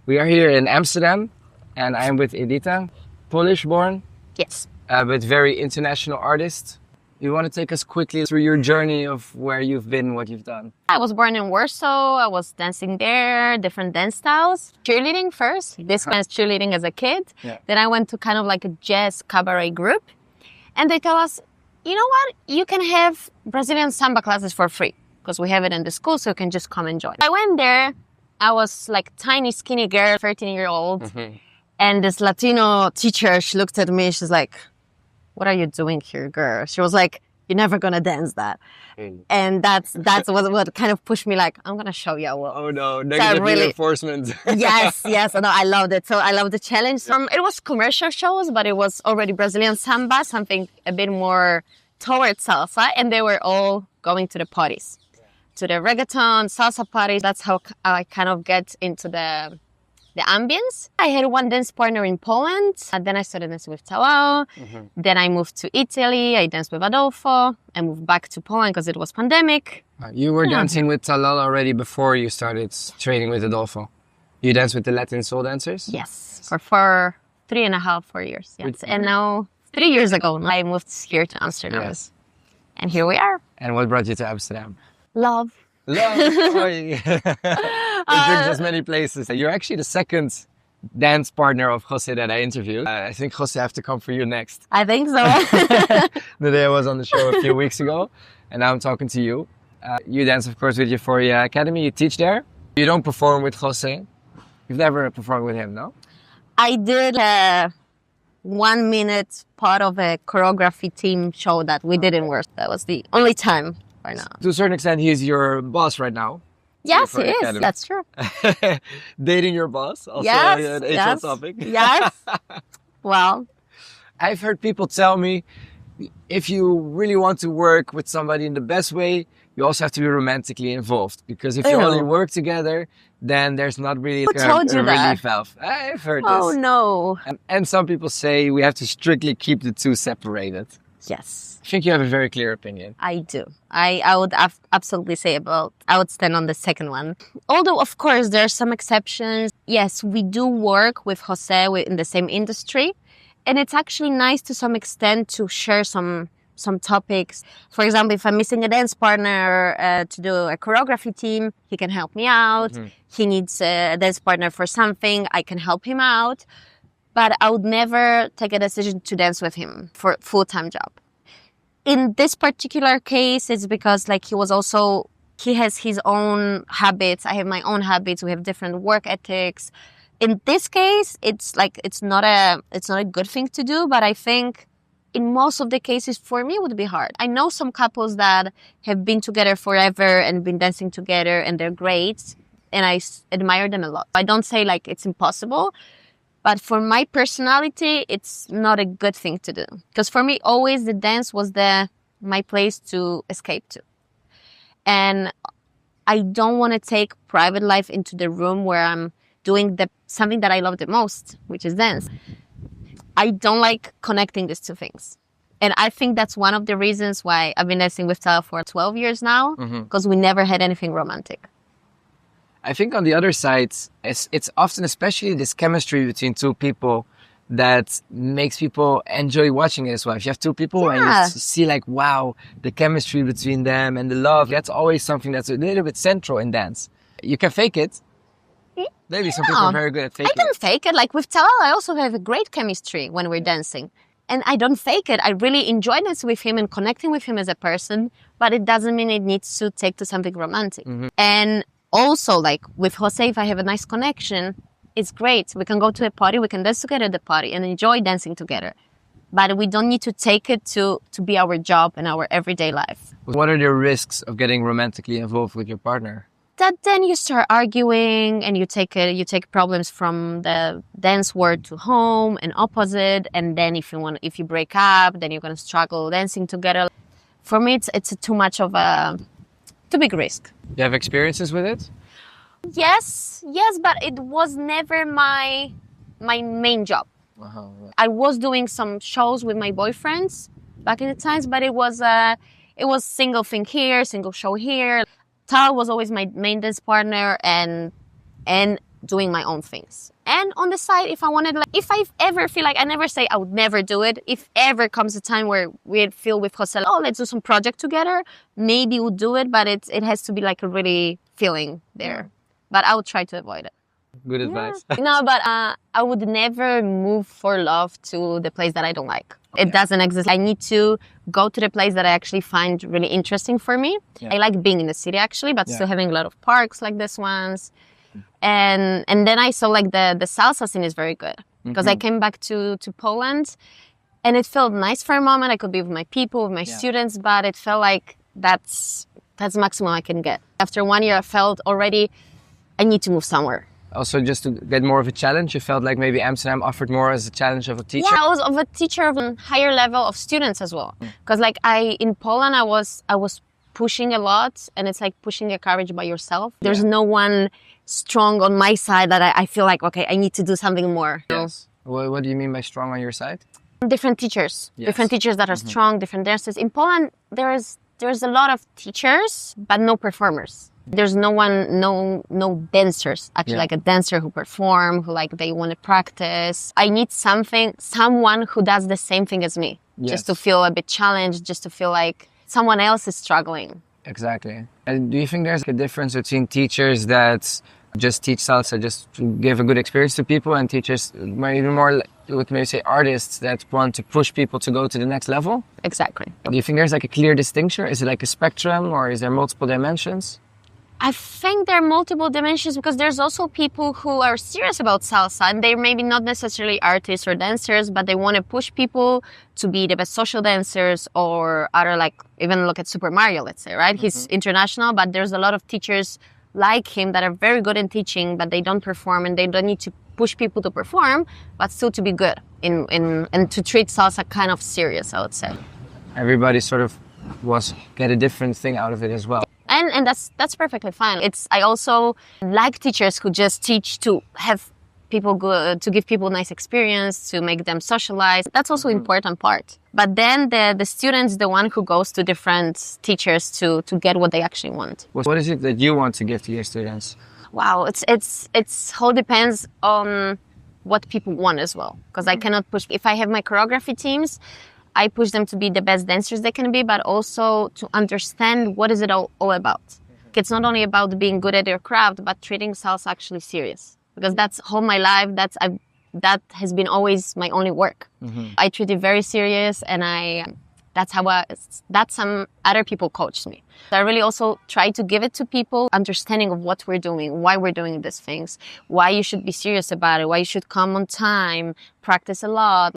We are here in Amsterdam, and I'm with Edyta, Polish-born, Yes. but very international artist. You want to take us quickly through your journey of where you've been, what you've done? I was born in Warsaw. I was dancing there, different dance styles. Cheerleading first. This kind of cheerleading as a kid. Yeah. Then I went to kind of like a jazz cabaret group. And they tell us, you know what? You can have Brazilian Samba classes for free because we have it in the school, so you can just come and join. I went there. I was like tiny, skinny girl, 13-year-old. Mm-hmm. And this Latino teacher, she looked at me. She's like, what are you doing here, girl? She was like, you're never going to dance that. Mm. And that's what kind of pushed me like, I'm going to show you. Oh no, negative reinforcement. Yes. No, I loved it. So I loved the challenge. It was commercial shows, but it was already Brazilian Samba, something a bit more towards salsa. And they were all going to the parties, to the reggaeton, salsa parties. That's how I kind of get into the ambience. I had one dance partner in Poland. And then I started dancing with Talal. Mm-hmm. Then I moved to Italy. I danced with Adolfo. I moved back to Poland because it was pandemic. You were dancing with Talal already before you started training with Adolfo. You danced with the Latin soul dancers? Yes, for 4 years. Yes. And now 3 years ago, I moved here to Amsterdam. Yes. And here we are. And what brought you to Amsterdam? Love. Love. It brings us many places. You're actually the second dance partner of Jose that I interviewed. I think Jose have to come for you next. I think so. The day I was on the show a few weeks ago, and now I'm talking to you. You dance, of course, with Euphoria Academy. You teach there. You don't perform with Jose. You've never performed with him, no? I did a 1 minute part of a choreography team show that we didn't work. That was the only time right now. To a certain extent, he's your boss right now. Yes, he Euphoria is. Academy. That's true. Dating your boss, also Yes, an HR yes, topic. yes. Well, I've heard people tell me, if you really want to work with somebody in the best way, you also have to be romantically involved. Because if you Ew. only work together, then there's not really Who told you that? relief valve. I've heard oh this. no. And some people say we have to strictly keep the two separated. Yes. I think you have a very clear opinion. I do. I would absolutely say I would stand on the second one. Although, of course, there are some exceptions. Yes, we do work with Jose in the same industry. And it's actually nice to some extent to share some topics. For example, if I'm missing a dance partner to do a choreography team, he can help me out. Mm-hmm. He needs a dance partner for something, I can help him out. But I would never take a decision to dance with him for a full-time job. In this particular case, it's because he has his own habits. I have my own habits. We have different work ethics. In this case, it's not a good thing to do, but I think in most of the cases for me it would be hard. I know some couples that have been together forever and been dancing together and they're great and I admire them a lot. I don't say it's impossible. But for my personality, it's not a good thing to do. Because for me, always the dance was my place to escape to. And I don't want to take private life into the room where I'm doing something that I love the most, which is dance. I don't like connecting these two things. And I think that's one of the reasons why I've been dancing with Tala for 12 years now, because we never had anything romantic. I think on the other side, it's often, especially this chemistry between two people, that makes people enjoy watching it as well. If you have two people and you see wow, the chemistry between them and the love, that's always something that's a little bit central in dance. You can fake it. Maybe some people are very good at faking it. I can fake it. With Talal, I also have a great chemistry when we're dancing. And I don't fake it. I really enjoy dancing with him and connecting with him as a person, but it doesn't mean it needs to take to something romantic. Mm-hmm. And also, with Jose, if I have a nice connection, it's great. We can go to a party, we can dance together at the party and enjoy dancing together. But we don't need to take it to be our job and our everyday life. What are the risks of getting romantically involved with your partner? That then you start arguing and you take problems from the dance world to home and opposite. And then if you break up, then you're going to struggle dancing together. For me, it's too much of a too big risk. You have experiences with it? Yes, but it was never my main job. Uh-huh. I was doing some shows with my boyfriends back in the times, but it was single thing here, single show here. Tal was always my main dance partner, and doing my own things. And on the side, if I wanted, like, if I ever feel like, I never say I would never do it. If ever comes a time where we feel with Jose, oh, let's do some project together, maybe we'll do it, but it has to be like a really feeling there. But I would try to avoid it. Good advice. No, but I would never move for love to the place that I don't like. It doesn't exist. I need to go to the place that I actually find really interesting for me. Yeah. I like being in the city actually, but still having a lot of parks like this ones. And then I saw like the salsa scene is very good because I came back to Poland and it felt nice for a moment. I could be with my people, with my students, but it felt like that's maximum I can get. After 1 year, I felt already I need to move somewhere. Also, just to get more of a challenge, you felt like maybe Amsterdam offered more as a challenge of a teacher? Yeah, I was of a teacher of a higher level of students as well. Because like in Poland, I was pushing a lot, and it's like pushing a carriage by yourself. There's no one strong on my side that I feel like, okay, I need to do something more. Yes. What do you mean by strong on your side? Different teachers. Yes. Different teachers that are strong, different dancers. In Poland, there's a lot of teachers, but no performers. There's no dancers, actually, like a dancer who perform, who like they want to practice. I need someone who does the same thing as me, just to feel a bit challenged, just to feel like someone else is struggling. Exactly. And do you think there's a difference between teachers that just teach salsa just to give a good experience to people and teachers even more, would maybe say artists that want to push people to go to the next level? Exactly. Do you think there's like a clear distinction? Is it like a spectrum or is there multiple dimensions? I think there are multiple dimensions because there's also people who are serious about salsa and they're maybe not necessarily artists or dancers, but they want to push people to be the best social dancers or other, like even look at Super Mario, let's say, right? He's international, but there's a lot of teachers like him that are very good in teaching, but they don't perform and they don't need to push people to perform, but still to be good and to treat salsa kind of serious, I would say. Everybody sort of get a different thing out of it as well. And that's perfectly fine. I also like teachers who just teach to have people good, to give people a nice experience, to make them socialize. That's also important part. But then the student's the one who goes to different teachers to get what they actually want. What is it that you want to give to your students? Wow, it's whole depends on what people want as well. Because I cannot push. If I have my choreography teams, I push them to be the best dancers they can be, but also to understand what is it all about. It's not only about being good at your craft, but treating salsa actually serious. Because that's all my life. That has been always my only work. I treat it very serious, and that's some other people coached me. I really also try to give it to people, understanding of what we're doing, why we're doing these things, why you should be serious about it, why you should come on time, practice a lot.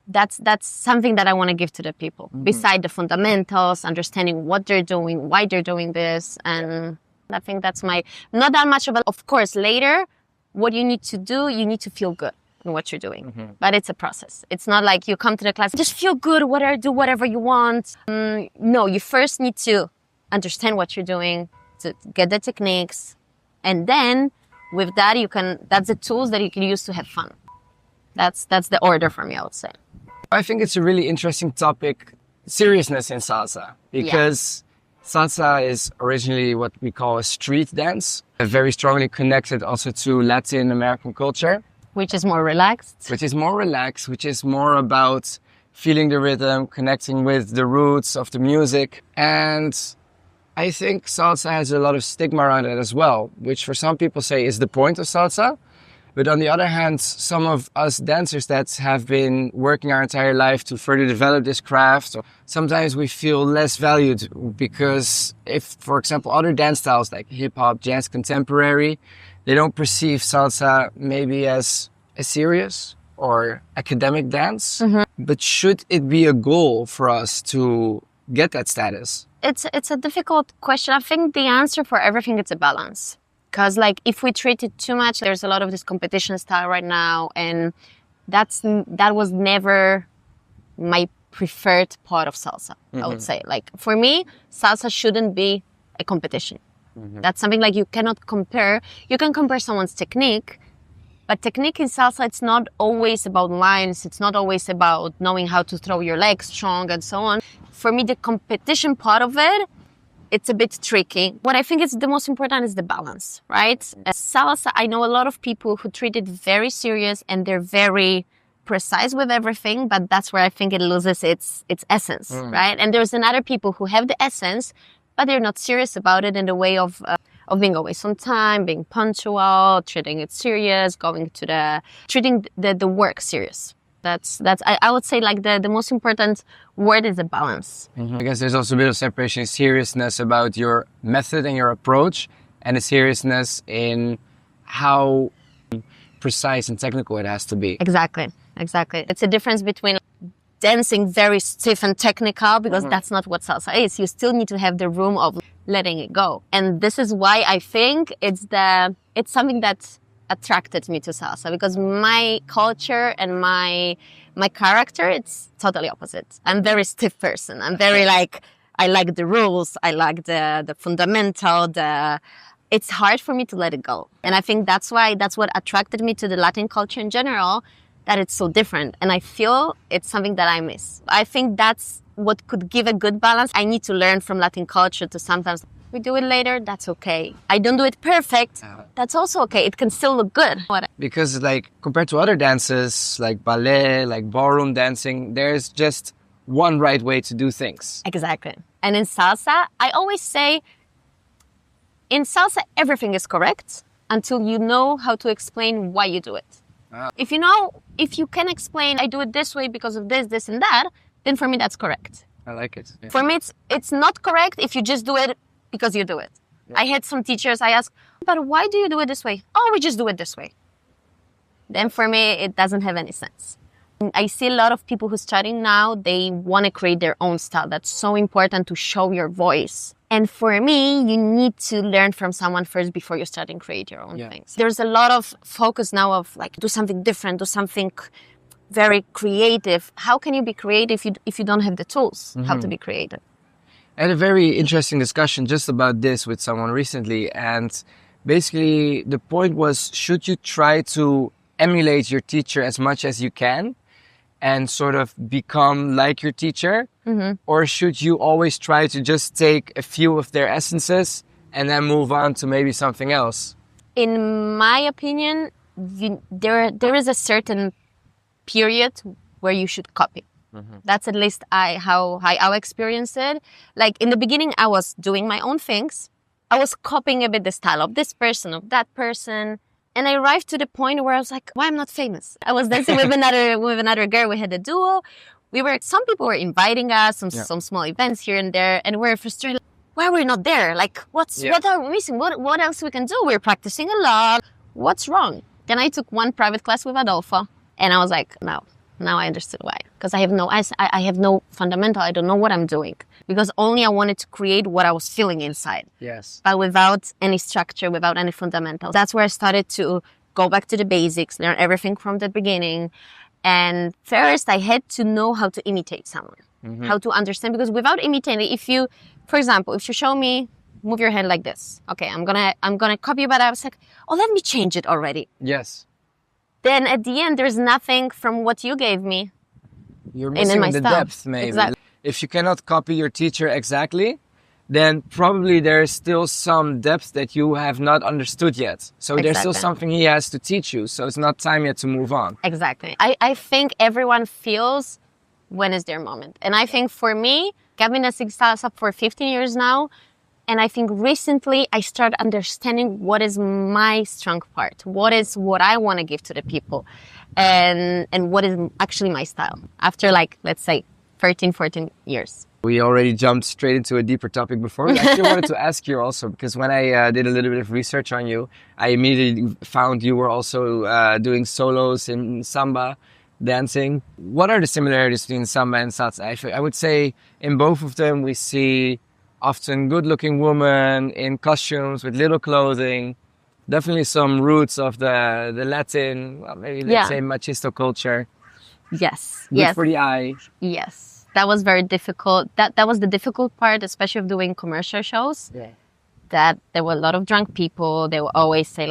That's something that I want to give to the people. Beside the fundamentals, understanding what they're doing, why they're doing this. And I think that's not that much of course, later, what you need to do, you need to feel good in what you're doing. But it's a process. It's not like you come to the class, just feel good, do whatever you want. No, you first need to understand what you're doing, to get the techniques. And then with that, that's the tools that you can use to have fun. That's the order for me, I would say. I think it's a really interesting topic, seriousness in salsa, because salsa is originally what we call a street dance, very strongly connected also to Latin American culture. Which is more relaxed. Which is more about feeling the rhythm, connecting with the roots of the music. And I think salsa has a lot of stigma around it as well, which for some people say is the point of salsa. But on the other hand, some of us dancers that have been working our entire life to further develop this craft, sometimes we feel less valued because if, for example, other dance styles like hip hop, jazz, contemporary, they don't perceive salsa maybe as a serious or academic dance. But should it be a goal for us to get that status? It's a difficult question. I think the answer for everything is a balance. Because like if we treat it too much, there's a lot of this competition style right now, and that was never my preferred part of salsa. I would say, like for me, salsa shouldn't be a competition. That's something like you cannot compare. You can compare someone's technique, but technique in salsa, it's not always about lines. It's not always about knowing how to throw your legs strong and so on. For me, the competition part of it it's a bit tricky. What I think is the most important is the balance, right? Salsa, I know a lot of people who treat it very serious and they're very precise with everything, but that's where I think it loses its essence, right? And there's another people who have the essence, but they're not serious about it in the way of being always on time, being punctual, treating it serious, treating the work serious. That's I would say like the most important word is the balance. I guess there's also a bit of separation, seriousness about your method and your approach, and a seriousness in how precise and technical it has to be. Exactly. It's a difference between dancing very stiff and technical, because that's not what salsa is. You still need to have the room of letting it go. And this is why I think it's something that attracted me to salsa, because my culture and my character, it's totally opposite. I'm a very stiff person. I'm very I like the rules. I like the fundamental, it's hard for me to let it go. And I think that's what attracted me to the Latin culture in general, that it's so different. And I feel it's something that I miss. I think that's what could give a good balance. I need to learn from Latin culture to sometimes we do it later, that's okay. I don't do it perfect, that's also okay. It can still look good. Because like compared to other dances, like ballet, like ballroom dancing, there's just one right way to do things. Exactly. And in salsa, I always say, in salsa, everything is correct until you know how to explain why you do it. If you can explain, I do it this way because of this, this and that, then for me that's correct. I like it. Yeah. For me, it's not correct if you just do it because you do it. Yeah. I had some teachers, I asked, but why do you do it this way? Oh, we just do it this way. Then for me, it doesn't have any sense. I see a lot of people who are studying now, they want to create their own style. That's so important to show your voice. And for me, you need to learn from someone first before you start and create your own things. There's a lot of focus now of like, do something different, do something very creative. How can you be creative if you don't have the tools how to be creative? I had a very interesting discussion just about this with someone recently. And basically the point was, should you try to emulate your teacher as much as you can and sort of become like your teacher? Or should you always try to just take a few of their essences and then move on to maybe something else? In my opinion, there is a certain period where you should copy. That's at least how I experienced it. Like in the beginning, I was doing my own things. I was copying a bit the style of this person, of that person. And I arrived to the point where I was like, why I'm not famous? I was dancing with another girl. We had a duo. Some people were inviting us, some small events here and there. And we're frustrated. Why are we not there? Like, what are we missing? What else we can do? We're practicing a lot. What's wrong? Then I took one private class with Adolfo. And I was like, no. Now I understood why. Because I have no fundamental. I don't know what I'm doing. Because only I wanted to create what I was feeling inside. Yes. But without any structure, without any fundamentals. That's where I started to go back to the basics, learn everything from the beginning. And first, I had to know how to imitate someone. How to understand. Because without imitating, for example, if you show me, move your hand like this. Okay, I'm gonna copy you, but I was like, oh, let me change it already. Yes. Then at the end, there's nothing from what you gave me. You're missing the depth, maybe. Exactly. If you cannot copy your teacher exactly, then probably there's still some depth that you have not understood yet. So there's still something he has to teach you. So it's not time yet to move on. Exactly. I think everyone feels when is their moment. And I think for me, I've been dancing salsa for 15 years now. And I think recently I started understanding what is my strong part, what I want to give to the people, and what is actually my style after let's say 13, 14 years. We already jumped straight into a deeper topic before. I actually wanted to ask you also, because when I did a little bit of research on you, I immediately found you were also doing solos in Samba dancing. What are the similarities between Samba and Salsa? I would say in both of them we see often good-looking women in costumes with little clothing. Definitely some roots of the Latin, well, maybe let's say machisto culture. Yes. Good for the eye. Yes. That was very difficult. That was the difficult part, especially of doing commercial shows. Yeah. That there were a lot of drunk people. They would always say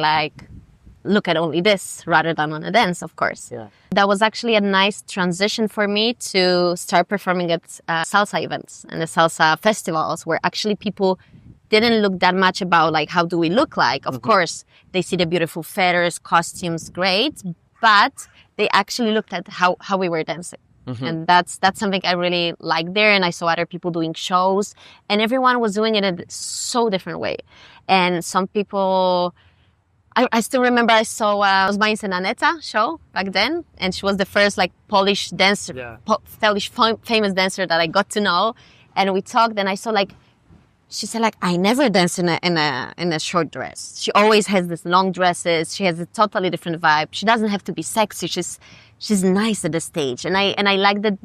look at only this rather than on a dance, of course. Yeah. That was actually a nice transition for me to start performing at salsa events and the salsa festivals, where actually people didn't look that much about like how do we look like. Of course, they see the beautiful feathers, costumes, great, but they actually looked at how we were dancing. And that's something I really liked there. And I saw other people doing shows, and everyone was doing it in a so different way. And some people, I still remember I saw Osma Senaneta show back then, and she was the first like Polish dancer, Polish famous dancer that I got to know. And we talked, and I saw like, she said like, I never dance in a short dress. She always has these long dresses. She has a totally different vibe. She doesn't have to be sexy. She's nice at the stage. And I like the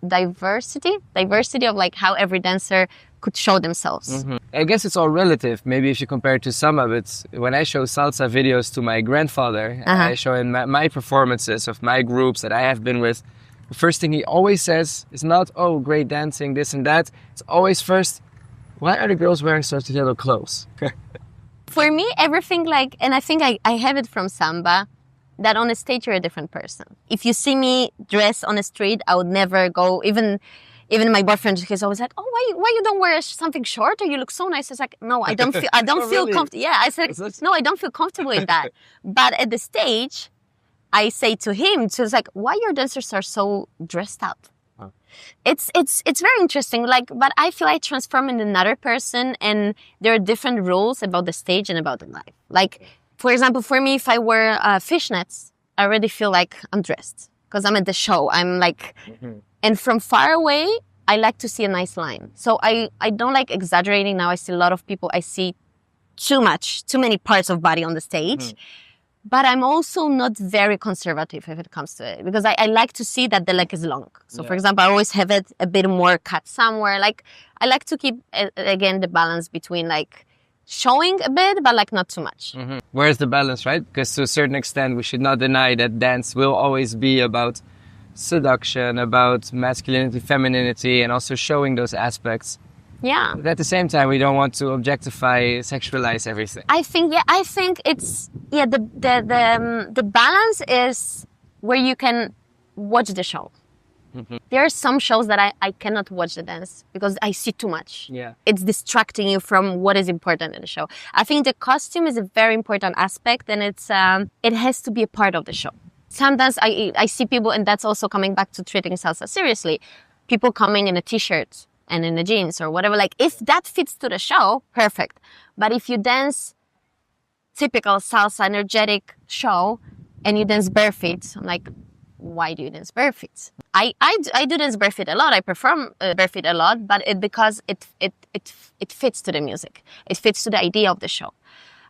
diversity of like how every dancer could show themselves. I guess it's all relative. Maybe if you compare it to Samba, but when I show salsa videos to my grandfather, I show in my performances of my groups that I have been with, the first thing he always says is not, oh, great dancing, this and that. It's always first, why are the girls wearing such little clothes? For me, everything like, and I think I have it from Samba, that on a stage you're a different person. If you see me dress on the street, I would never go, even my boyfriend, he's always like, oh, why you don't wear something short, or you look so nice? It's like, no, I don't feel really? comfortable. Yeah, I said, no, I don't feel comfortable in that. But at the stage, I say to him, so it's like, why your dancers are so dressed up? It's very interesting. Like, but I feel I transform in another person, and there are different rules about the stage and about the life. Like, for example, for me, if I wear fishnets, I already feel like I'm dressed because I'm at the show. I'm like, and from far away, I like to see a nice line. So I don't like exaggerating. Now I see a lot of people. I see too many parts of body on the stage. But I'm also not very conservative if it comes to it, because I like to see that the leg is long. So, for example, I always have it a bit more cut somewhere. Like, I like to keep, again, the balance between, like, showing a bit, but, like, not too much. Where's the balance, right? Because to a certain extent, we should not deny that dance will always be about seduction, about masculinity, femininity, and also showing those aspects. Yeah. But at the same time, we don't want to objectify, sexualize everything. I think it's, the balance is where you can watch the show. There are some shows that I cannot watch the dance because I see too much. Yeah. It's distracting you from what is important in the show. I think the costume is a very important aspect, and it has to be a part of the show. Sometimes I see people, and that's also coming back to treating salsa seriously, people coming in a t-shirt and in the jeans or whatever. Like, if that fits to the show, perfect. But if you dance typical salsa energetic show and you dance barefoot, I'm like, why do you dance barefoot? I do dance barefoot a lot. I perform barefoot a lot, but because it fits to the music. It fits to the idea of the show.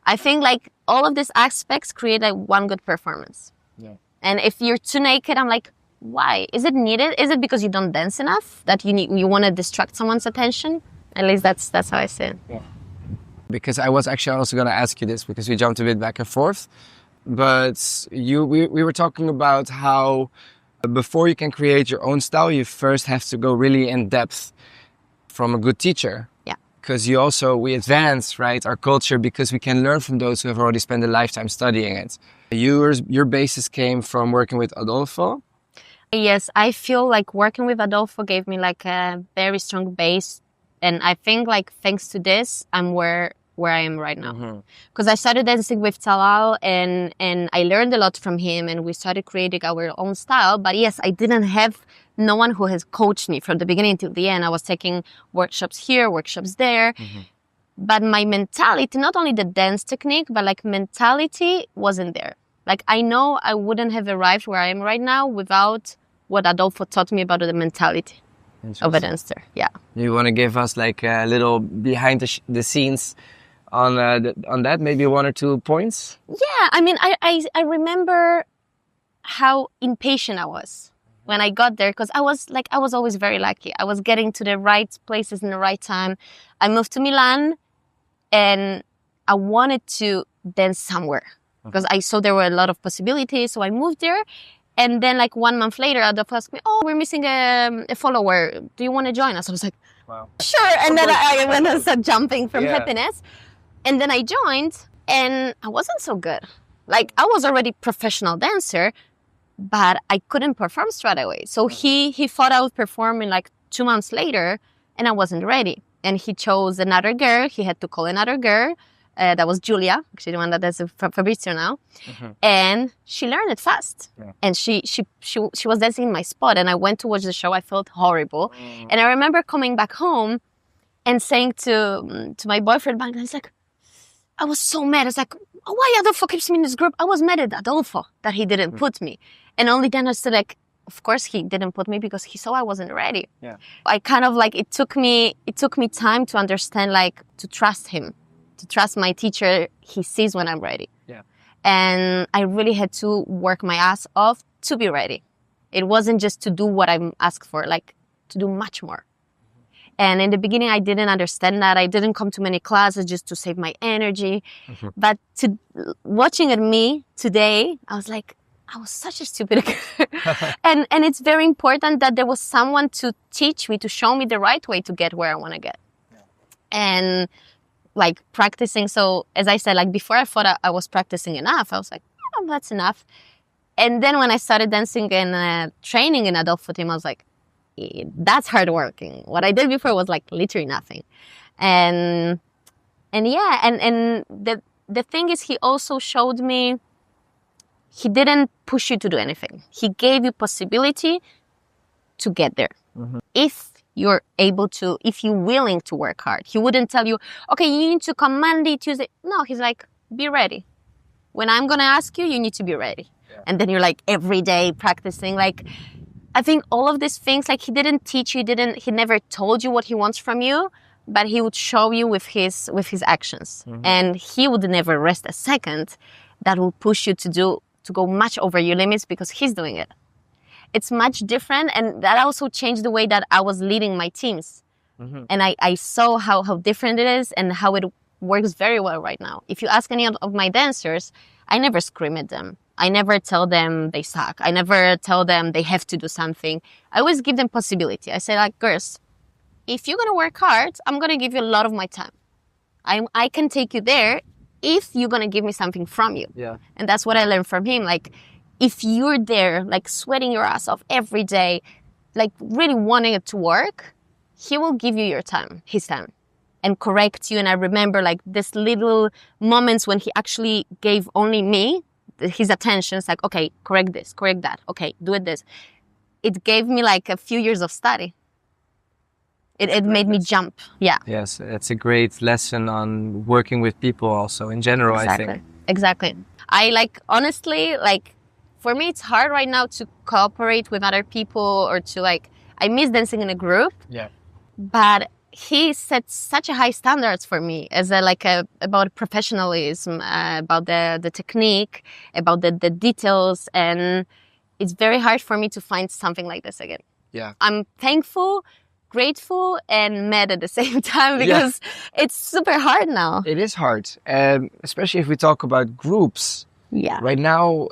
I think like all of these aspects create like one good performance. Yeah. And if you're too naked, I'm like, why? Is it needed? Is it because you don't dance enough that you want to distract someone's attention? At least that's how I see it. Yeah. Because I was actually also going to ask you this, because we jumped a bit back and forth. But we were talking about how before you can create your own style, you first have to go really in depth from a good teacher. Yeah. Because we advance, right, our culture, because we can learn from those who have already spent a lifetime studying it. Your basis came from working with Adolfo. Yes, I feel like working with Adolfo gave me like a very strong base. And I think like thanks to this, I'm where I am right now. Because I started dancing with Talal and I learned a lot from him, and we started creating our own style. But yes, I didn't have no one who has coached me from the beginning to the end. I was taking workshops here, workshops there. But my mentality, not only the dance technique, but like mentality wasn't there. Like, I know I wouldn't have arrived where I am right now without what Adolfo taught me about the mentality of a dancer. Yeah. You want to give us like a little behind the scenes on that, maybe 1 or 2 points? Yeah, I mean, I remember how impatient I was when I got there, because I was always very lucky. I was getting to the right places in the right time. I moved to Milan, and I wanted to dance somewhere because I saw there were a lot of possibilities. So I moved there. And then like 1 month later, Adolfo asked me, oh, we're missing a follower. Do you want to join us? I was like, wow, sure. And then I went and started jumping from happiness. And then I joined, and I wasn't so good. Like I was already professional dancer, but I couldn't perform straight away. So he thought I would perform in like 2 months later, and I wasn't ready. And he chose another girl. He had to call another girl. That was Julia, actually the one that does Fabrizio now. And she learned it fast. Yeah. And she was dancing in my spot, and I went to watch the show. I felt horrible. And I remember coming back home and saying to my boyfriend back then, it's like, I was so mad. It's like, oh, why Adolfo keeps me in this group? I was mad at Adolfo that he didn't put me. And only then I said, like, of course he didn't put me because he saw I wasn't ready. Yeah. I kind of like, it took me time to understand, like, to trust him, to trust my teacher. He sees when I'm ready. Yeah. And I really had to work my ass off to be ready. It wasn't just to do what I'm asked for, like to do much more. And in the beginning, I didn't understand that. I didn't come to many classes just to save my energy. But watching at me today, I was like, I was such a stupid girl. and it's very important that there was someone to teach me, to show me the right way to get where I want to get. Yeah. And like practicing. So as I said, like before I thought I was practicing enough. I was like, oh, that's enough. And then when I started dancing and training in Adolfo team, I was like, that's hard working. What I did before was like literally nothing. And yeah, and the thing is, he also showed me, he didn't push you to do anything. He gave you possibility to get there. If you're able to, if you're willing to work hard. He wouldn't tell you, okay, you need to come Monday, Tuesday. No, he's like, be ready. When I'm going to ask you, you need to be ready. Yeah. And then you're like every day practicing. Like, I think all of these things, like he didn't teach you, he never told you what he wants from you, but he would show you with his actions. And he would never rest a second. That will push you to go much over your limits because he's doing it. It's much different, and that also changed the way that I was leading my teams. And I saw how different it is and how it works very well right now. If you ask any of my dancers, I never scream at them. I never tell them they suck. I never tell them they have to do something. I always give them possibility. I say, like, girls, if you're going to work hard, I'm going to give you a lot of my time. I can take you there if you're going to give me something from you. Yeah. And that's what I learned from him. Like, if you're there, like, sweating your ass off every day, like, really wanting it to work, he will give you your time, his time, and correct you. And I remember, like, this little moments when he actually gave only me his attention. It's like, okay, correct this, correct that. Okay, do it this. It gave me, like, a few years of study. It made me jump. Yeah. Yes, it's a great lesson on working with people also in general, exactly. I think. Exactly. I, like, honestly, like, for me, it's hard right now to cooperate with other people or to, like, I miss dancing in a group. Yeah. But he set such a high standards for me as about professionalism, about the technique, about the details. And it's very hard for me to find something like this again. Yeah. I'm thankful, grateful, and mad at the same time because it's super hard now. It is hard, especially if we talk about groups. Yeah. Right now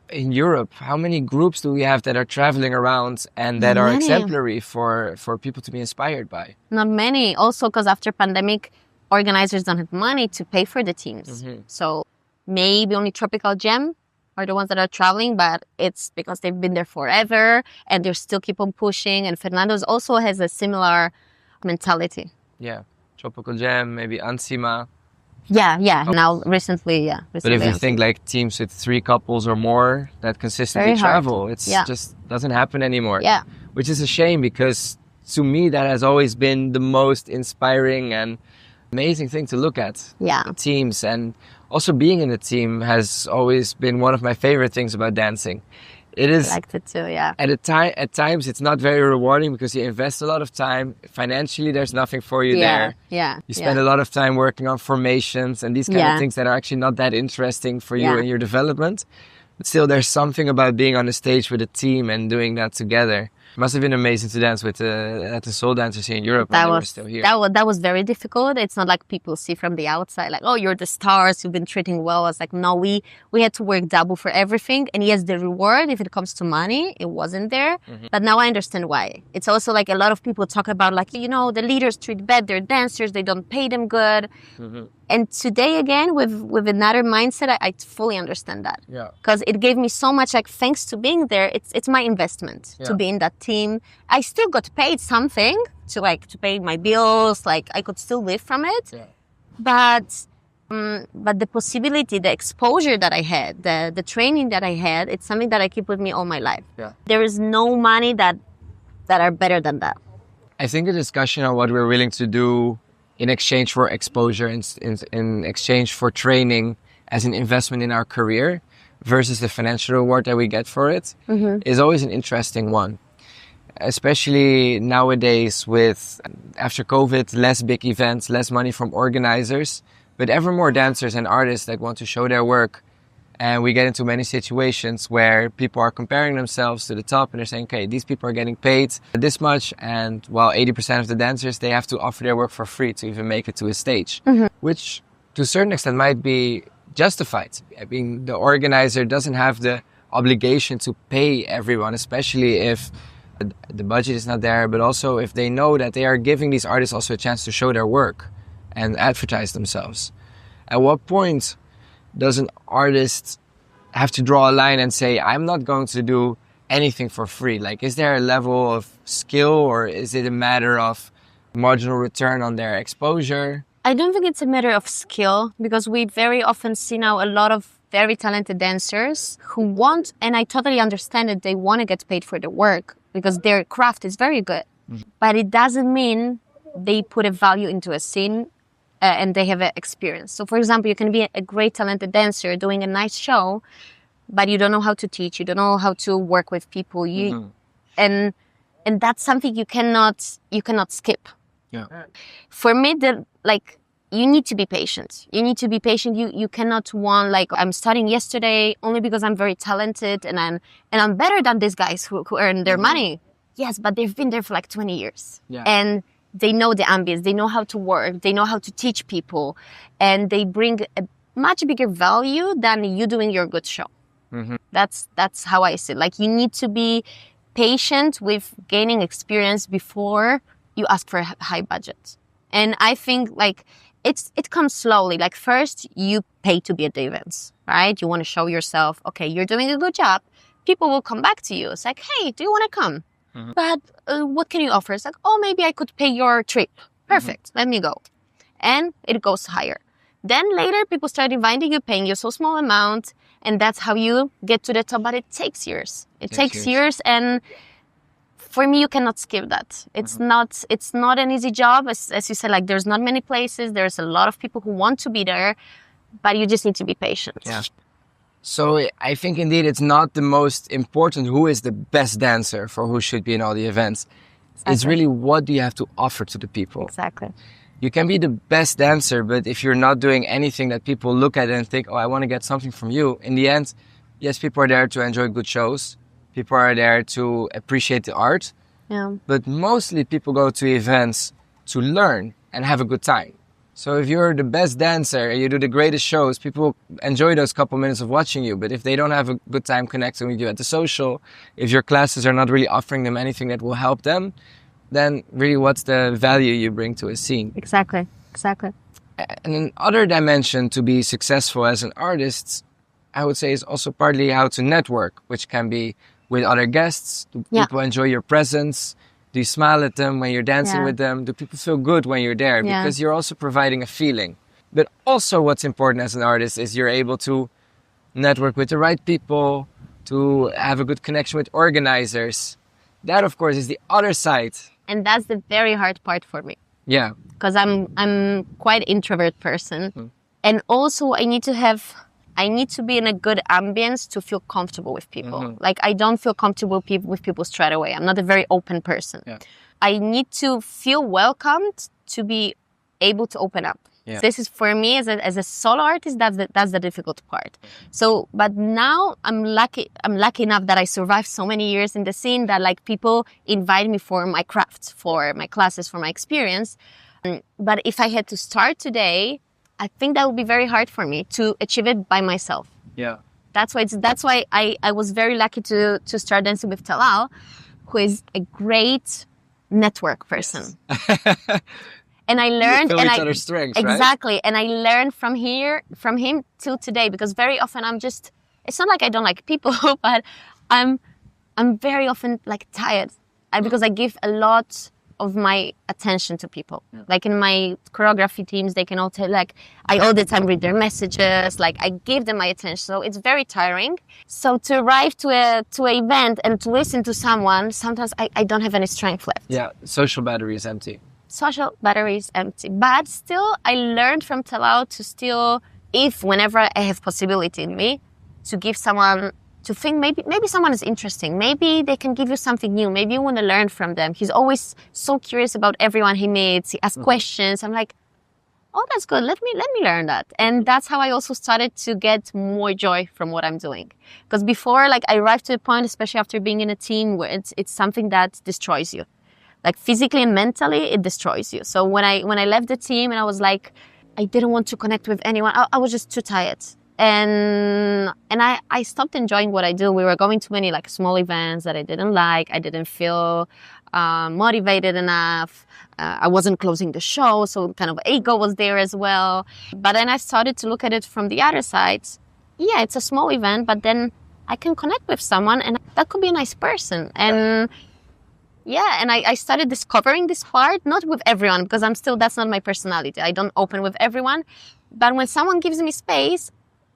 in Europe, how many groups do we have that are traveling around and that are exemplary for people to be inspired by? Not many. Also, because after pandemic, organizers don't have money to pay for the teams. So maybe only Tropical Gem are the ones that are traveling, but it's because they've been there forever and they still keep on pushing. And Fernando's also has a similar mentality. Yeah. Tropical Gem, maybe Ansima. Yeah. Now, recently. But if you think like teams with 3 couples or more that consistently travel, it just doesn't happen anymore. Yeah. Which is a shame because to me, that has always been the most inspiring and amazing thing to look at. Yeah. The teams, and also being in a team has always been one of my favorite things about dancing. It is. I liked it too, yeah. At times, it's not very rewarding because you invest a lot of time. Financially, there's nothing for you there. Yeah. You spend a lot of time working on formations and these kind of things that are actually not that interesting for you in your development. But still, there's something about being on the stage with a team and doing that together. Must have been amazing to dance with at the soul dancers here in Europe when they were still here. That was very difficult. It's not like people see from the outside, like, oh, you're the stars, you've been treating well. It's like, no, we had to work double for everything. And yes, the reward, if it comes to money, it wasn't there. But now I understand why. It's also like a lot of people talk about, like, you know, the leaders treat bad their dancers, they don't pay them good. And today, again, with another mindset, I fully understand that. Yeah. Because it gave me so much, like, thanks to being there, it's my investment to be in that team. I still got paid something to pay my bills. Like, I could still live from it. Yeah. But the possibility, the exposure that I had, the training that I had, it's something that I keep with me all my life. Yeah. There is no money that are better than that. I think the discussion on what we're willing to do in exchange for exposure, in exchange for training as an investment in our career versus the financial reward that we get for it is always an interesting one. Especially nowadays with, after COVID, less big events, less money from organizers, but ever more dancers and artists that want to show their work. And we get into many situations where people are comparing themselves to the top and they're saying, okay, these people are getting paid this much. And while 80% of the dancers, they have to offer their work for free to even make it to a stage, which to a certain extent might be justified. I mean, the organizer doesn't have the obligation to pay everyone, especially if the budget is not there, but also if they know that they are giving these artists also a chance to show their work and advertise themselves. At what point does an artist have to draw a line and say, I'm not going to do anything for free? Like, is there a level of skill, or is it a matter of marginal return on their exposure? I don't think it's a matter of skill, because we very often see now a lot of very talented dancers who want, and I totally understand that they want to get paid for their work because their craft is very good. But it doesn't mean they put a value into a scene and they have an experience. So, for example, you can be a great talented dancer doing a nice show, but you don't know how to teach, you don't know how to work with people. And that's something you cannot skip. Yeah. For me, you need to be patient. You need to be patient. You cannot want, like, I'm starting yesterday only because I'm very talented and I'm better than these guys who earn their money. Yes, but they've been there for like 20 years. Yeah. And they know the ambience, they know how to work, they know how to teach people, and they bring a much bigger value than you doing your good show. That's how I see it. Like, you need to be patient with gaining experience before you ask for a high budget. And I think, like, it comes slowly. Like, first you pay to be at the events, right? You want to show yourself, okay, you're doing a good job. People will come back to you. It's like, hey, do you want to come? But what can you offer? It's like, oh, maybe I could pay your trip. Perfect. Let me go. And it goes higher. Then later people start inviting you, paying you so small amount. And that's how you get to the top. But it takes years. It takes years. And for me, you cannot skip that. It's not an easy job. As you said, like, there's not many places. There's a lot of people who want to be there, but you just need to be patient. Yeah. So I think indeed it's not the most important who is the best dancer for who should be in all the events. Exactly. It's really, what do you have to offer to the people? Exactly. You can be the best dancer, but if you're not doing anything that people look at and think, oh, I want to get something from you, in the end, yes, people are there to enjoy good shows. People are there to appreciate the art. Yeah. But mostly people go to events to learn and have a good time. So if you're the best dancer and you do the greatest shows, people enjoy those couple minutes of watching you. But if they don't have a good time connecting with you at the social, if your classes are not really offering them anything that will help them, then really what's the value you bring to a scene? Exactly. And another dimension to be successful as an artist, I would say, is also partly how to network, which can be with other guests. Do people enjoy your presence? Do you smile at them when you're dancing with them? Do people feel good when you're there? Because you're also providing a feeling. But also what's important as an artist is you're able to network with the right people, to have a good connection with organizers. That, of course, is the other side. And that's the very hard part for me. Yeah. Because I'm quite introvert person. And also I need to be in a good ambience to feel comfortable with people. Like, I don't feel comfortable with people straight away. I'm not a very open person. Yeah. I need to feel welcomed to be able to open up. Yeah. This is for me as a solo artist. That's the difficult part. So, but now I'm lucky enough that I survived so many years in the scene that like people invite me for my crafts, for my classes, for my experience. But if I had to start today, I think that would be very hard for me to achieve it by myself. Yeah. That's why I was very lucky to start dancing with Talal, who is a great network person. Yes. And I learned, you feel each other's strengths, exactly. Right? And I learned from him till today, because very often it's not like I don't like people, but I'm very often like tired because I give a lot of my attention to people. Yeah. Like in my choreography teams, they can all tell, like I all the time read their messages, like I give them my attention. So it's very tiring. So to arrive to an event and to listen to someone, sometimes I don't have any strength left. Yeah, social battery is empty. Social battery is empty. But still, I learned from Talal to still, whenever I have possibility in me, to give someone, to think maybe someone is interesting. Maybe they can give you something new. Maybe you want to learn from them. He's always so curious about everyone he meets. He asks questions. I'm like, oh, that's good. Let me learn that. And that's how I also started to get more joy from what I'm doing. Because before, like I arrived to a point, especially after being in a team, where it's something that destroys you. Like physically and mentally, it destroys you. So when I left the team and I was like, I didn't want to connect with anyone. I was just too tired. And I stopped enjoying what I do. We were going to many like small events that I didn't like. I didn't feel motivated enough. I wasn't closing the show. So kind of ego was there as well. But then I started to look at it from the other side. Yeah, it's a small event, but then I can connect with someone and that could be a nice person. And yeah, and I started discovering this part, not with everyone, because that's not my personality. I don't open with everyone. But when someone gives me space,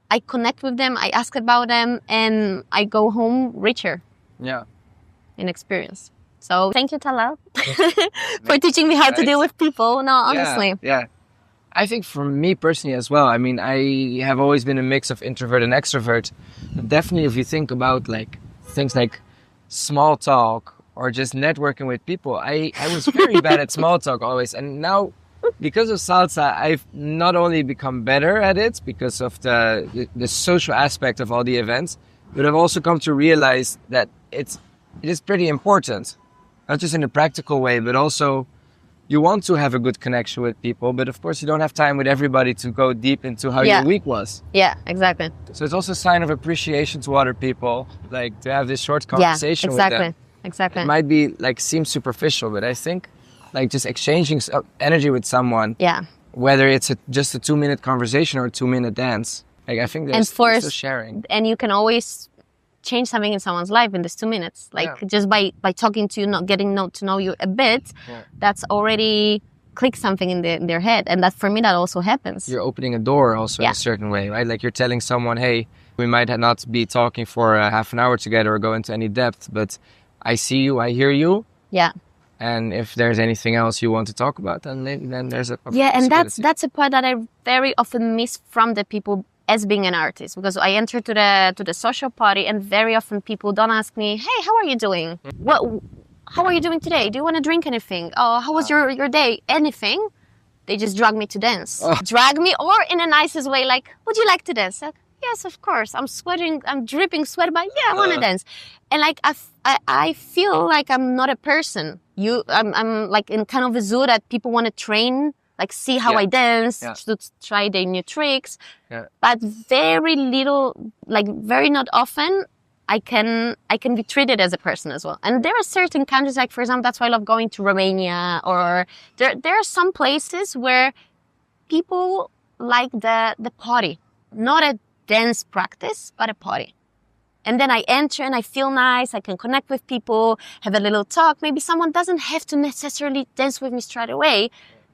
I connect with them, I ask about them, and I go home richer. Yeah. In experience. So thank you, Talal, for teaching me how to deal with people. No, honestly. Yeah. I think for me personally as well, I mean, I have always been a mix of introvert and extrovert. But definitely if you think about like things like small talk, or just networking with people. I was very bad at small talk always. And now, because of Salsa, I've not only become better at it because of the social aspect of all the events, but I've also come to realize that it is pretty important. Not just in a practical way, but also you want to have a good connection with people. But of course, you don't have time with everybody to go deep into how your week was. Yeah, exactly. So it's also a sign of appreciation to other people, like to have this short conversation with them. Exactly. It might be like seem superficial, but I think like just exchanging energy with someone, whether it's just a 2-minute conversation or a 2-minute dance, like I think there's also sharing. And you can always change something in someone's life in this 2 minutes, like just by talking to you, getting to know you a bit. That's already click something in their head, and that for me that also happens. You're opening a door also in a certain way, right? Like you're telling someone, hey, we might not be talking for half an hour together or go into any depth, but I see you, I hear you. Yeah. And if there's anything else you want to talk about, then there's a and that's a part that I very often miss from the people as being an artist, because I enter to the social party and very often people don't ask me, hey, how are you doing? How are you doing today? Do you want to drink anything? Oh, how was your day? Anything? They just drag me to dance. Drag me, or in a nicest way, like, would you like to dance? Like, yes, of course. I'm sweating. I'm dripping sweat, but yeah, I want to dance. And like, I feel like I'm not a person. I'm like in kind of a zoo that people want to train, like see how I dance, to try their new tricks. But very little, like very not often, I can be treated as a person as well. And there are certain countries, like for example, that's why I love going to Romania, or there are some places where people like the party, not a dance practice, but a party. And then I enter and I feel nice. I can connect with people, have a little talk. Maybe someone doesn't have to necessarily dance with me straight away,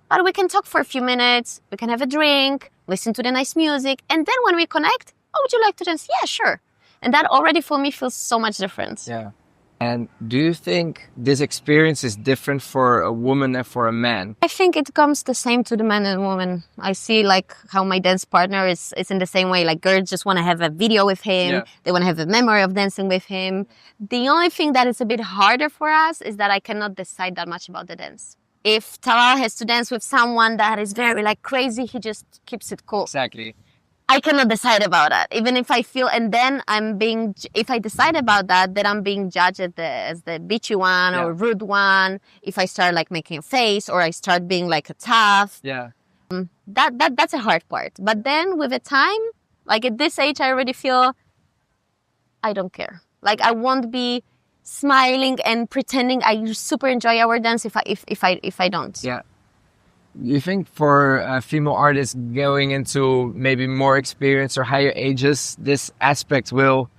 but we can talk for a few minutes. We can have a drink, listen to the nice music. And then when we connect, oh, would you like to dance? Yeah, sure. And that already for me feels so much different. Yeah. And do you think this experience is different for a woman and for a man? I think it comes the same to the man and woman. I see like how my dance partner is in the same way. Like girls just want to have a video with him. Yeah. They want to have a memory of dancing with him. The only thing that is a bit harder for us is that I cannot decide that much about the dance. If Talal has to dance with someone that is very like crazy, he just keeps it cool. Exactly. I cannot decide about that. Even if I feel, and then if I decide about that, then I'm being judged as the bitchy one or rude one. If I start like making a face or I start being like a tough. Yeah. That's a hard part. But then with the time, like at this age, I already feel I don't care. Like I won't be smiling and pretending I super enjoy our dance if I don't. Yeah. You think for female artists going into maybe more experience or higher ages, this aspect will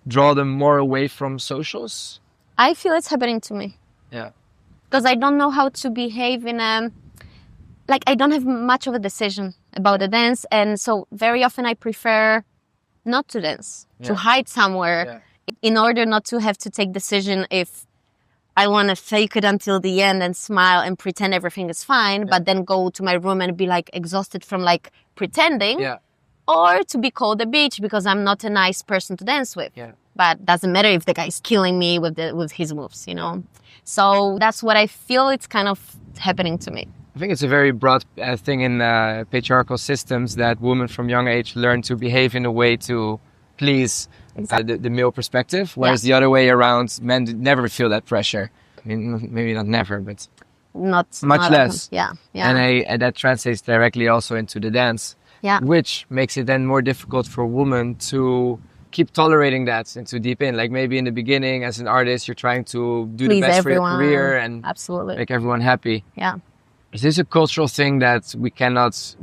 draw them more away from socials? I feel it's happening to me. Yeah. Because I don't know how to behave in like I don't have much of a decision about the dance, and so very often I prefer not to dance, to hide somewhere in order not to have to take decision if I want to fake it until the end and smile and pretend everything is fine, but then go to my room and be like exhausted from like pretending, or to be called a bitch because I'm not a nice person to dance with. Yeah. But doesn't matter if the guy's killing me with his moves, you know. So that's what I feel it's kind of happening to me. I think it's a very broad thing in patriarchal systems that women from young age learn to behave in a way to please the male perspective, whereas the other way around, men never feel that pressure. I mean, maybe not never, but not much less. Yeah. And that translates directly also into the dance, which makes it then more difficult for a woman to keep tolerating that into deep in. Like maybe in the beginning, as an artist, you're trying to do please the best everyone. for your career and absolutely make everyone happy. Yeah. Is this a cultural thing that we cannot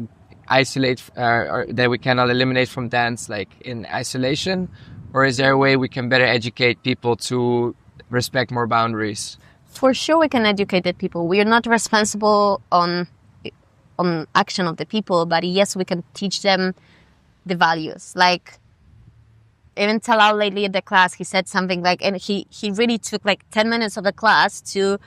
isolate or that we cannot eliminate from dance, like in isolation? Or is there a way we can better educate people to respect more boundaries? For sure we can educate the people. We are not responsible on action of the people, but yes, we can teach them the values. Like, even Talal lately at the class, he said something like, and he really took like 10 minutes of the class to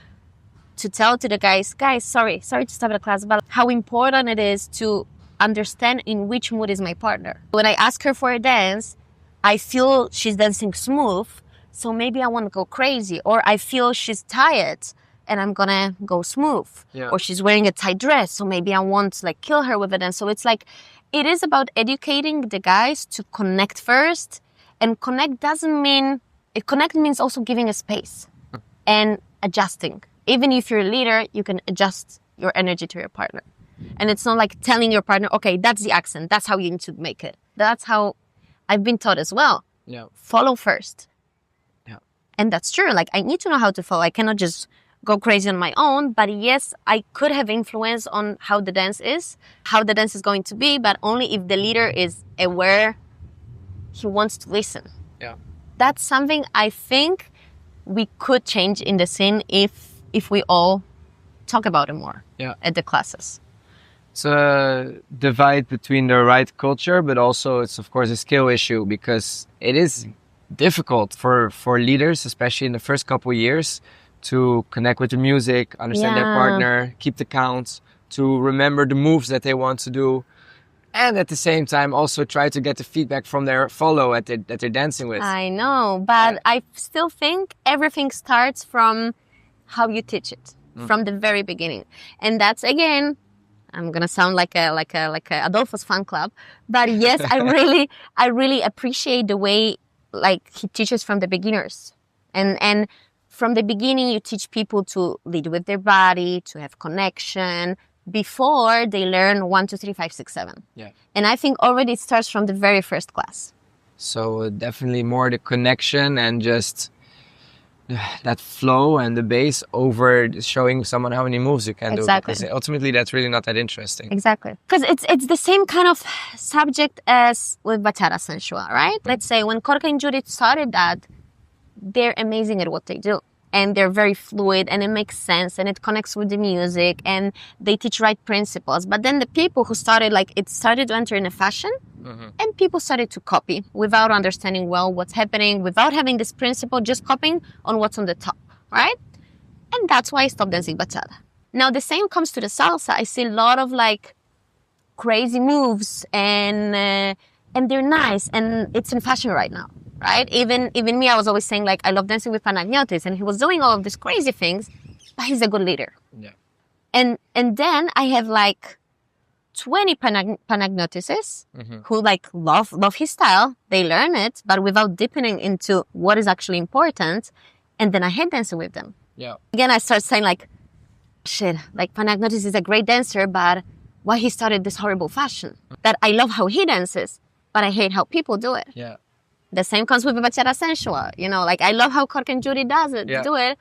tell to the guys, sorry to stop the class, but how important it is to understand in which mood is my partner. When I ask her for a dance, I feel she's dancing smooth, so maybe I want to go crazy. Or I feel she's tired and I'm gonna go smooth. Yeah. Or she's wearing a tight dress, so maybe I want to like kill her with it. And so it's like, it is about educating the guys to connect first. And connect means also giving a space and adjusting. Even if you're a leader, you can adjust your energy to your partner. And it's not like telling your partner, okay, that's the accent. That's how you need to make it. That's how I've been taught as well. Yeah. Follow first. Yeah. And that's true. Like, I need to know how to follow. I cannot just go crazy on my own. But yes, I could have influence on how the dance is going to be, but only if the leader is aware he wants to listen. Yeah. That's something I think we could change in the scene if we all talk about it more at the classes. It's a divide between the right culture, but also it's of course a skill issue because it is difficult for leaders, especially in the first couple of years, to connect with the music, understand their partner, keep the count, to remember the moves that they want to do, and at the same time also try to get the feedback from their follow that they're dancing with. I know, but I still think everything starts from how you teach it from the very beginning, and that's again. I'm gonna sound like a Adolfo's fan club, but yes, I really appreciate the way like he teaches from the beginners, and from the beginning you teach people to lead with their body, to have connection before they learn 1, 2, 3, 5, 6, 7. Yeah, and I think already it starts from the very first class. So definitely more the connection and just that flow and the bass over showing someone how many moves you can do. Because ultimately that's really not that interesting. Exactly. Because it's the same kind of subject as with Bachata Sensual, right? Let's say when Korka and Judith started that, they're amazing at what they do. And they're very fluid and it makes sense and it connects with the music and they teach right principles. But then the people who started, like it started to enter in a fashion and people started to copy without understanding well what's happening, without having this principle, just copying on what's on the top, right? And that's why I stopped dancing bachata. Now the same comes to the salsa. I see a lot of like crazy moves and they're nice and it's in fashion right now. Right? Even me, I was always saying like I love dancing with Panagiotis and he was doing all of these crazy things, but he's a good leader. Yeah. And then I have like 20 panagnotices who like love his style. They learn it, but without deepening into what is actually important. And then I hate dancing with them. Yeah. Again, I start saying like, shit, like Panagnotis is a great dancer, but why he started this horrible fashion? That I love how he dances, but I hate how people do it. Yeah. The same comes with Bachata Sensual. You know, like I love how Cork and Judy do it,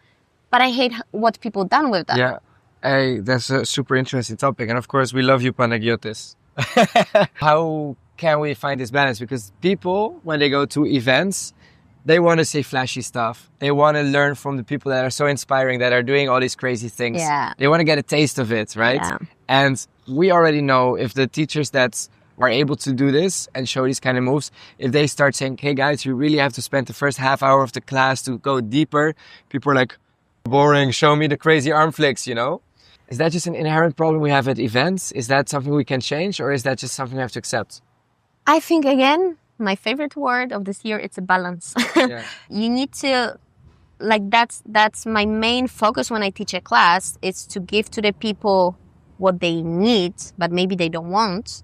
but I hate what people done with that. Yeah. Hey, that's a super interesting topic. And of course, we love you, Panagiotis. How can we find this balance? Because people, when they go to events, they want to say flashy stuff. They want to learn from the people that are so inspiring, that are doing all these crazy things. Yeah. They want to get a taste of it, right? Yeah. And we already know if the teachers that are able to do this and show these kind of moves, if they start saying, hey guys, you really have to spend the first half hour of the class to go deeper, people are like, boring, show me the crazy arm flicks, you know? Is that just an inherent problem we have at events? Is that something we can change, or is that just something we have to accept? I think, again, my favorite word of this year, it's a balance. Yeah. You need to, like, that's my main focus when I teach a class, is to give to the people what they need, but maybe they don't want.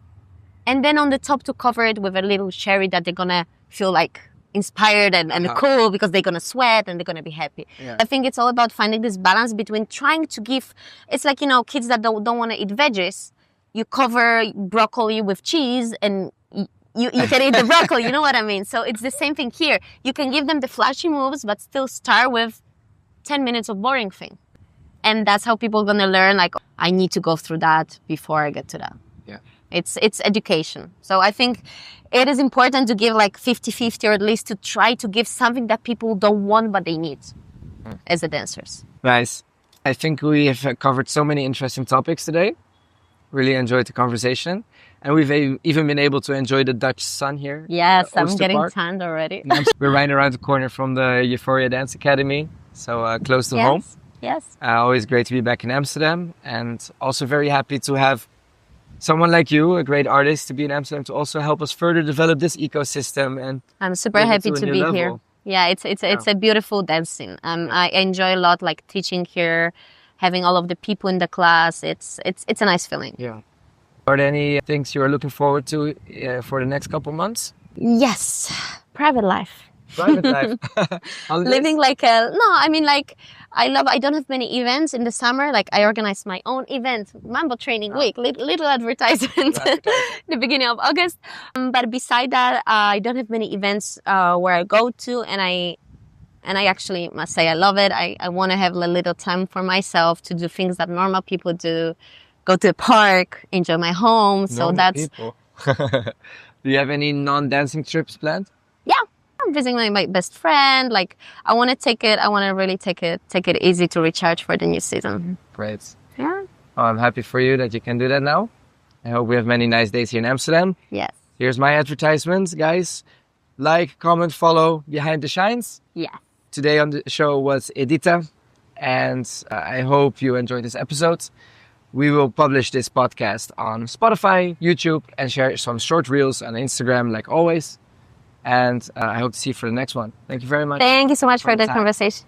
And then on the top to cover it with a little cherry that they're going to feel like inspired and cool, because they're going to sweat and they're going to be happy. Yeah. I think it's all about finding this balance between trying to give, it's like, you know, kids that don't want to eat veggies. You cover broccoli with cheese and you can eat the broccoli, you know what I mean? So it's the same thing here. You can give them the flashy moves, but still start with 10 minutes of boring thing. And that's how people are going to learn, like, I need to go through that before I get to that. Yeah. It's education. So I think it is important to give like 50-50, or at least to try to give something that people don't want, but they need as the dancers. Nice. I think we have covered so many interesting topics today. Really enjoyed the conversation. And we've even been able to enjoy the Dutch sun here. Yes, I'm getting tanned already. We're right around the corner from the Euphoria Dance Academy. So close to home. Yes. Always great to be back in Amsterdam. And also very happy to have someone like you, a great artist, to be in Amsterdam, to also help us further develop this ecosystem. And I'm super happy to be here. Yeah, it's a beautiful dance scene. I enjoy a lot, like teaching here, having all of the people in the class. It's a nice feeling. Yeah. Are there any things you are looking forward to for the next couple months? Yes, private life. Private life. Living like I don't have many events in the summer. Like I organize my own event, Mambo Training Week, little advertisement the beginning of August. But beside that, I don't have many events where I go to, and I actually must say I love it. I want to have a little time for myself to do things that normal people do. Go to the park, enjoy my home. So that's. People. Do you have any non-dancing trips planned? Yeah. I'm visiting my best friend. Like I want to really take it easy to recharge for the new season. Great. Yeah. Oh, I'm happy for you that you can do that now. I hope we have many nice days here in Amsterdam. Yes. Here's my advertisements, guys. Like, comment, follow Behind the Shines. Yeah. Today on the show was Edyta, and I hope you enjoyed this episode. We will publish this podcast on Spotify, YouTube, and share some short reels on Instagram, like always. And I hope to see you for the next one. Thank you very much. Thank you so much for the conversation.